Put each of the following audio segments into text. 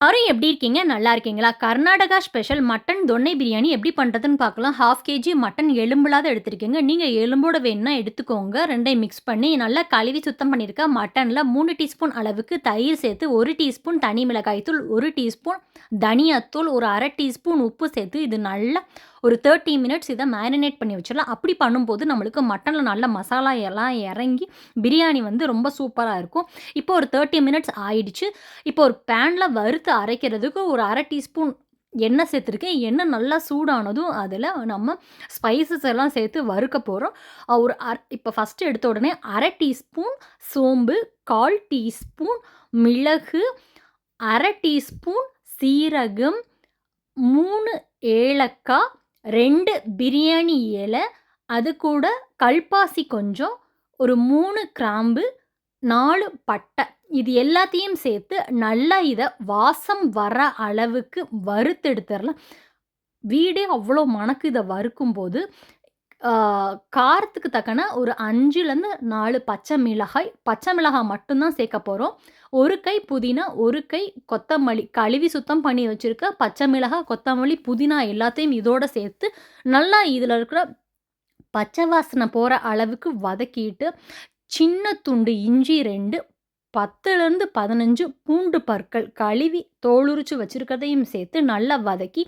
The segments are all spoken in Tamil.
எல்லாரும் எப்படி இருக்கீங்க? நல்லா இருக்கீங்களா? கர்நாடகா ஸ்பெஷல் மட்டன் தொன்னை பிரியாணி எப்படி பண்றதுன்னு பார்க்கலாம். 1/2 கேஜி மட்டன் எலும்பில்லாத எடுத்திருக்கேங்க. நீங்க எலும்போட வேணும்னா எடுத்துக்கோங்க. 2யும் மிக்ஸ் பண்ணி நல்லா கழுவி சுத்தம் பண்ணியிருக்க மட்டன்ல 3 டீஸ்பூன் அளவுக்கு தயிர் சேர்த்து, 1 டீஸ்பூன் தனி மிளகாய் தூள், 1 டீஸ்பூன் தனியாத்தூள், ஒரு 1/2 டீஸ்பூன் உப்பு சேர்த்து இது நல்லா ஒரு 30 மினிட்ஸ் இத மேரினேட் பண்ணி வச்சிடலாம். அப்படி பண்ணும்போது நம்மளுக்கு மட்டன்ல நல்ல மசாலா எல்லாம் இறங்கி பிரியாணி வந்து ரொம்ப சூப்பரா இருக்கும். இப்போ ஒரு 30 மினிட்ஸ் ஆயிடுச்சு. இப்போ ஒரு பேன்ல வறுத்து அரைக்கிறதுக்கு ஒரு 1/2 டீஸ்பூன் எண்ணெய் சேர்த்துருக்கேன். எண்ணெய் நல்லா சூடானதும் அதில நம்ம ஸ்பைசஸ் எல்லாம் சேர்த்து வறுக்க போறோம். ஒரு இப்போ ஃபர்ஸ்ட்டு எடுத்த உடனே 1/2 டீஸ்பூன் சோம்பு, 1/4 டீஸ்பூன் மிளகு, 1/2 டீஸ்பூன் சீரகம், 3 ஏலக்காய், 2 பிரியாணி இலை, அது கூட கல்பாசி கொஞ்சம், ஒரு 3 கிராம்பு, 4 பட்டை. இது எல்லாத்தையும் சேர்த்து நல்லா இத வாசம் வர அளவுக்கு வறுத்தெடுத்துறலாம். வீடே அவ்வளோ மணக்கு இத வறுக்கும்போது. ஆ காரத்துக்கு தக்கன ஒரு 5லேருந்து 4 பச்சை மிளகாய். பச்சை மிளகாய் மட்டும் தான் சேர்க்க போறோம். 1 கை புதினா, 1 கை கொத்தமல்லி. கழுவி சுத்தம் பண்ணி வச்சிருக்க பச்சை மிளகாய், கொத்தமல்லி, புதினா எல்லாத்தையும் இதோட சேர்த்து நல்லா இதில இருக்கிற பச்சை வாசனை போற அளவுக்கு வதக்கிட்டு, சின்ன துண்டு இஞ்சி 2, 10லேருந்து 15 பூண்டு பற்கள் கழுவி தோலுரிச்சு வச்சிருக்கிறதையும் சேர்த்து நல்லா வதக்கி,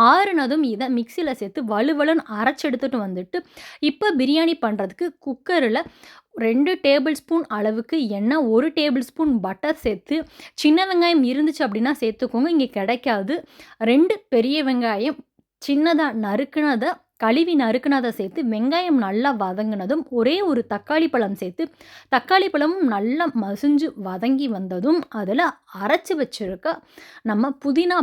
ஆறுனதும் இத மிக்ஸியில சேர்த்து வழுவழுன்னு அரைச்சு எடுத்துட்டு வந்துட்டு, இப்ப பிரியாணி பண்றதுக்கு குக்கர்ல 2 டேபிள் ஸ்பூன் அளவுக்கு எண்ணெய், 1 டேபிள் ஸ்பூன் பட்டர் சேர்த்து, சின்ன வெங்காயம் இருந்துச்சு அப்படின்னா சேர்த்துக்கோங்க. இங்க கிடைக்காது. 2 பெரிய வெங்காயம் சின்னதா நறுக்குனத கழுவி நறுக்குனத சேர்த்து, வெங்காயம் நல்லா வதங்குனதும், ஒரே ஒரு தக்காளி பழம் சேர்த்து, தக்காளி பழமும் நல்லா மசிஞ்சு வதங்கி வந்ததும், அதில அரைச்சு வச்சிருக்க நம்ம புதினா,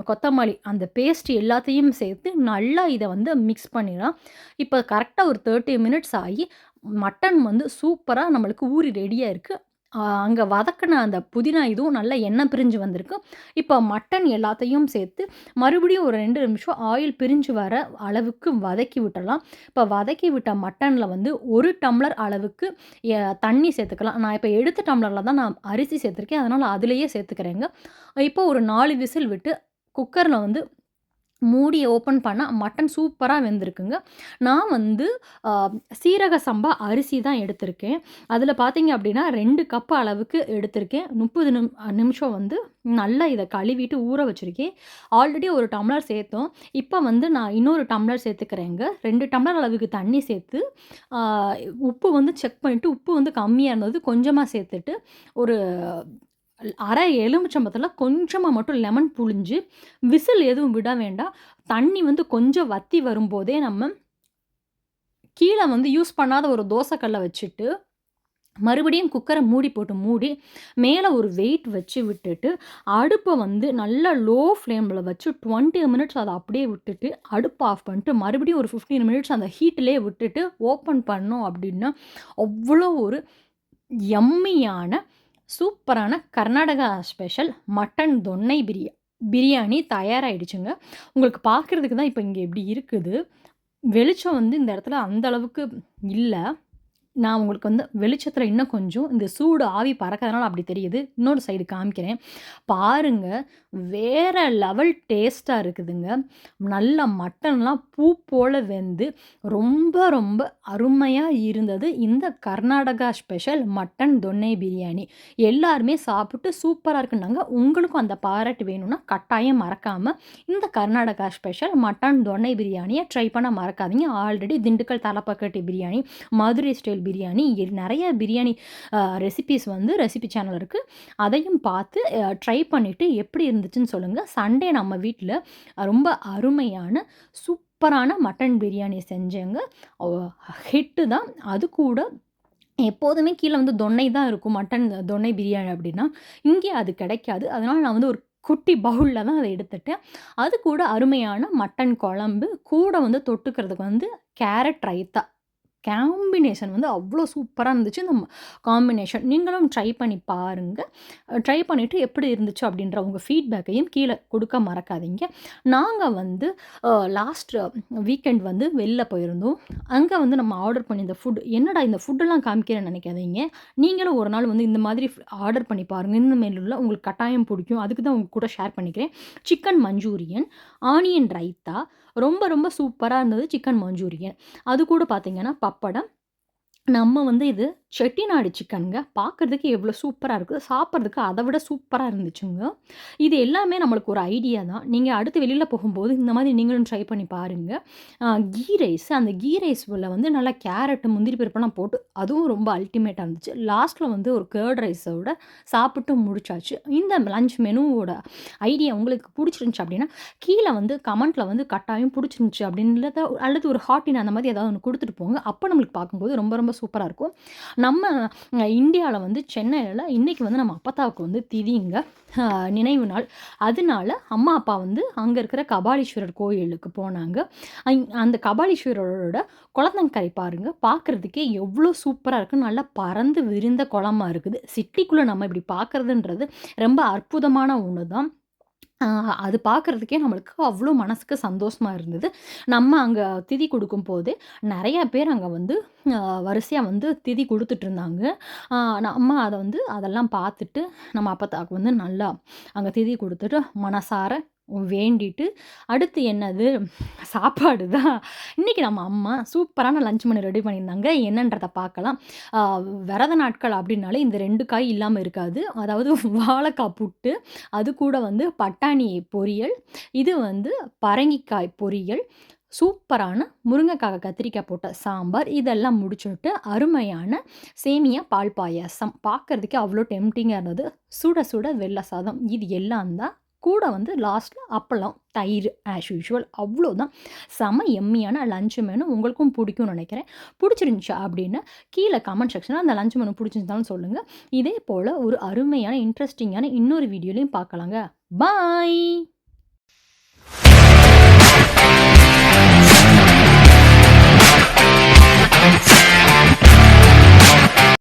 கொத்தமல்லி அந்த பேஸ்ட் எல்லாத்தையும் சேர்த்து நல்லா இத வந்து மிக்ஸ் பண்ணிடலாம். இப்ப கரெக்ட்டா ஒரு 30 மினிட்ஸ் ஆகி, மட்டன் வந்து சூப்பரா நம்மளுக்கு ஊறி ரெடியா இருக்கு. அங்க வதக்குன அந்த புதினா இதுவும் நல்லா எண்ணெய் பிரிஞ்சு வந்திருக்கு. இப்ப மட்டன் எல்லாத்தையும் சேர்த்து மறுபடியும் ஒரு 2 நிமிஷம் ஆயில் பிரிஞ்சு வர அளவுக்கு வதக்கி விட்டுறலாம். இப்ப வதக்கி விட்ட மட்டன்ல வந்து 1 டம்ளர் அளவுக்கு தண்ணி சேர்த்துக்கலாம். நான் இப்ப எடுத்த டம்ளர்ல தான் நான் அரிசி சேர்த்துருக்கேன். அதனால அதிலேயே சேர்த்துக்கிறேங்க. இப்போ ஒரு 4 விசில் விட்டு குக்கர்ல வந்து மூடிய ஓப்பன் பண்ணா மட்டன் சூப்பரா வெந்திருக்குங்க. நான் வந்து அ சீரக சம்பா அரிசி தான் எடுத்திருக்கேன். அதில பார்த்தீங்க அப்டின்னா 2 கப் அளவுக்கு எடுத்திருக்கேன். 30 நிமிஷம் வந்து நல்லா இத கழுவிட்டு ஊற வச்சிருக்கேன். ஆல்ரெடி 1 டம்ளர் சேர்த்தோம். இப்ப வந்து நான் இன்னொரு டம்ளர் சேர்த்துக்கிறேங்க. 2 டம்ளர் அளவுக்கு தண்ணி சேர்த்து, ஆ உப்பு வந்து செக் பண்ணிட்டு, உப்பு வந்து கம்மியா இருந்தது கொஞ்சமா சேர்த்துட்டு, ஒரு அரை எலுமிச்சம்பழத்தில கொஞ்சமா மட்டும் லெமன் புழிஞ்சு, விசில் எதுவும் விட வேண்டாம். தண்ணி வந்து கொஞ்சம் வத்தி வரும்போதே நம்ம கீழ வந்து யூஸ் பண்ணாத ஒரு தோசை கல்ல வச்சுட்டு, மறுபடியும் குக்கர மூடி போட்டு மூடி, மேல ஒரு வெயிட் வச்சு விட்டுட்டு, அடுப்ப வந்து நல்லா லோ ஃப்ளேம்ல வச்சு 20 மினிட்ஸ் அத அப்படியே விட்டுட்டு, அடுப்ப ஆஃப் பண்ணிட்டு, மறுபடியும் ஒரு 15 மினிட்ஸ் அந்த ஹீட்லயே விட்டுட்டு, ஓப்பன் பண்ணோம் அப்படின்னா, அவ்வளோ ஒரு யம்மியான, சூப்பரான கர்நாடகா ஸ்பெஷல் மட்டன் தொன்னை பிரியாணி தயாராயிடுச்சுங்க. உங்களுக்கு பார்க்கறதுக்கு தான் இப்ப இங்க இப்படி இருக்குது. வெளிச்சம் வந்து இந்த இடத்துல அந்த அளவுக்கு இல்ல. நான் உங்களுக்கு வந்து வெளிச்சத்தில இன்னும் கொஞ்சம் இந்த சூடு ஆவி பறக்கறதுனால அப்படி தெரியுது. இன்னொரு சைடு காமிக்கிறேன். பாருங்க, வேற லெவல் டேஸ்ட்டா இருக்குதுங்க. நல்லா மட்டன்லாம் பூ போல வெந்து ரொம்ப ரொம்ப அருமையா இருந்தது. இந்த கர்நாடகா ஸ்பெஷல் மட்டன் தொன்னை பிரியாணி. எல்லாருமே சாப்பிட்டு சூப்பரா இருக்குன்னாங்க. உங்களுக்கும் அந்த பாராட்டு வேணும்னா கட்டாயம் மறக்காம இந்த கர்நாடகா ஸ்பெஷல் மட்டன் தொன்னை பிரியாணிய ட்ரை பண்ண மறக்காதீங்க. ஆல்ரெடி திண்டுக்கல் தலப்பாக்கட்டி பிரியாணி, மதுரை ஸ்டைல் பிரியாணி நெறைய பிரியாணி ரெசிபீஸ் வந்து ரெசிபி சேனல் இருக்கு. அதையும் பார்த்து ட்ரை பண்ணிட்டு எப்படி இருந்துச்சுன்னு சொல்லுங்க. சண்டே நம்ம வீட்ல ரொம்ப அருமையான சூப்பரான மட்டன் பிரியாணி செஞ்சேங்க. அ ஹிட்டு தான். அது கூட எப்போதுமே கீழ வந்து தொன்னை தான் இருக்கும். மட்டன் தொன்னை பிரியாணி அப்படின்னா, இங்கே அது கிடைக்காது. அதனால நான் வந்து ஒரு குட்டி பவுல்ல தான் அத எடுத்துட்டேன். அது கூட அருமையான மட்டன் குழம்பு, கூட வந்து தொட்டுக்கிறதுக்கு வந்து கேரட் ரைத்தா. காம்பினேஷன் வந்து அவ்வளோ சூப்பரா இருந்துச்சு. இந்த காம்பினேஷன். நீங்களும் ட்ரை பண்ணி பாருங்க. ட்ரை பண்ணிட்டு எப்படி இருந்துச்சு அப்படின்ற உங்க ஃபீட்பேக்கையும் கீழ குடுக்க மறக்காதீங்க. நாங்க வந்து லாஸ்ட் வீக்கெண்ட் வந்து வெளில போயிருந்தோம். அங்க வந்து நம்ம ஆர்டர் பண்ணியிருந்த ஃபுட் என்னடா இந்த ஃபுட்டெல்லாம் காமிக்கிறேன்னு நெனைக்காதீங்க. நீங்களும் ஒரு நாள் வந்து இந்த மாதிரி ஆர்டர் பண்ணி பாருங்க. இந்த மெனுல உங்களுக்கு கட்டாயம் புடிக்கும். அதுக்கு தான் உங்க கூட ஷேர் பண்ணிக்கிறேன். சிக்கன் மஞ்சூரியன், ஆனியன் ரைத்தா ரொம்ப ரொம்ப சூப்பரா இருந்தது சிக்கன் மஞ்சூரியன். அது கூட பார்த்தீங்கன்னா, பப்படம். நம்ம வந்து இது செட்டிநாடு சிக்கன்ங்க. பார்க்கறதுக்கு எவ்வளோ சூப்பரா இருக்குது. சாப்பிடுறதுக்கு அத விட சூப்பரா இருந்துச்சுங்க. இது எல்லாமே நம்மளுக்கு ஒரு ஐடியா தான். நீங்க அடுத்து வெளில போகும்போது இந்த மாதிரி நீங்களும் ட்ரை பண்ணி பாருங்க. அ கீ ரைஸ் அந்த கீ ரைஸ்ல வந்து நல்லா கேரட், முந்திரி பருப்பெல்லாம் போட்டு அதுவும் ரொம்ப அல்டிமேட்டா இருந்துச்சு. லாஸ்ட்ல வந்து ஒரு கர்ட் ரைஸோட சாப்பிட்டு முடிச்சாச்சு. இந்த லஞ்ச் மெனுவோட ஐடியா உங்களுக்கு புடிச்சிருந்துச்சு அப்படின்னா, கீழ வந்து கமெண்ட்ல வந்து கட்டாயம் புடிச்சிருந்துச்சு அப்படின்றத அல்லது ஒரு ஹார்ட்டின் அந்த மாதிரி ஏதாவது ஒண்ணு குடுத்துட்டு போங்க. அப்ப நம்மளுக்கு பார்க்கும்போது ரொம்ப ரொம்ப சூப்பரா இருக்கும். நம்ம இந்தியால வந்து சென்னையில இன்னைக்கு வந்து நம்ம அப்பத்தாவுக்கு வந்து திதிங்க. அ நினைவு நாள். அதனால அம்மா, அப்பா வந்து அங்க இருக்கிற கபாலீஸ்வரர் கோயிலுக்கு போனாங்க. அந்த கபாலீஸ்வரரோட குளத்தங்கரை பாருங்க. பார்க்கறதுக்கே எவ்வளோ சூப்பரா இருக்கு. நல்லா பரந்து விரிந்த குளமா இருக்குது. சிட்டிக்குள்ள நம்ம இப்படி பார்க்கறதுன்றது ரொம்ப அற்புதமான ஒண்ணு தான். ஆ அது பார்க்கறதுக்கே நம்மளுக்கு அவ்ளோ மனசுக்கு சந்தோஷமா இருந்தது. நம்ம அங்க திதி குடுக்கும்போது, நெறைய பேர் அங்க வந்து அ வரிசையா வந்து திதி குடுத்துட்டுருந்தாங்க. ஆ நம்ம அத வந்து அதெல்லாம் பார்த்துட்டு, நம்ம அப்பத்தாக்கு வந்து நல்லா அங்க திதி குடுத்துட்டு, மனசார வேண்டிட்டு, அடுத்து என்னது சாப்பாடு தான். இன்னைக்கு நம்ம அம்மா சூப்பரான லஞ்ச் மெனு ரெடி பண்ணியிருந்தாங்க. என்னன்றத பார்க்கலாம். ஆ விரத நாட்கள் அப்டின்னாலே இந்த 2 காய் இல்லாம இருக்காது. அதாவது வாழைக்கா புட்டு, அது கூட வந்து பட்டாணி பொரியல், இது வந்து பரங்கிக்காய் பொரியல், சூப்பரான முருங்கைக்காய், கத்திரிக்காய் போட்ட சாம்பார், இதெல்லாம் முடிச்சுட்டு அருமையான சேமியா பால் பாயாசம். பார்க்கறதுக்கே அவ்ளோ டெம்ப்டிங்கா இருந்தது. சுட சுட வெள்ள சாதம். இது எல்லாம் தான். கூட வந்து லாஸ்ட்ல அப்பளம், தயிர் ஆஸ் யூசுவல் அவ்ளோதான். செம எம்மியான லஞ்ச் மெனு. உங்களுக்கும் புடிக்கும்னு நெனைக்கிறேன். புடிச்சிருந்துச்சா அப்படின்னு கீழ கமெண்ட் செக்ஷன்ல அந்த லஞ்ச் மெனு புடிச்சிருந்தாலும் சொல்லுங்க. இதே போல ஒரு அருமையான, இன்ட்ரஸ்டிங்கான இன்னொரு வீடியோலயும் பார்க்கலாங்க. பாய்.